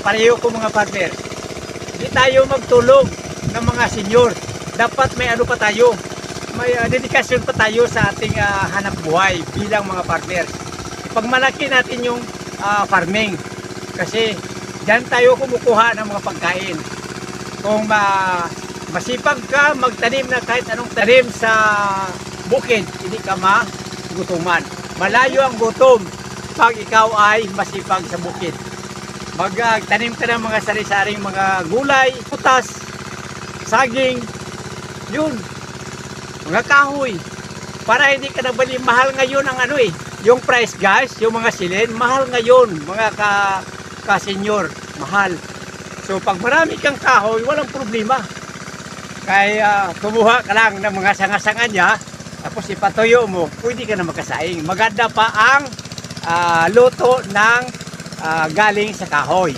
pareho ko mga partner. Hindi tayo magtulog ng mga senior. Dapat may ano pa tayo, may dedikasyon pa tayo sa ating hanap buhay bilang mga partner. Ipagmalaki natin yung farming kasi diyan tayo kumukuha ng mga pagkain. Kung masipag ka magtanim na kahit anong tanim sa bukid, hindi ka magutuman. Malayo ang gutom pag ikaw ay masipag sa bukid. Magtanim ka ng mga sari-saring mga gulay, putas, saging, yun, mga kahoy. Para hindi ka nabali, mahal ngayon ang yung price guys, yung mga silin, mahal ngayon, mga ka-senior, mahal. So pag marami kang kahoy, walang problema. Kaya kumuha ka lang ng mga sanga-sanga niya, tapos ipatuyo mo, pwede ka na magkasaing. Maganda pa ang luto ng galing sa kahoy.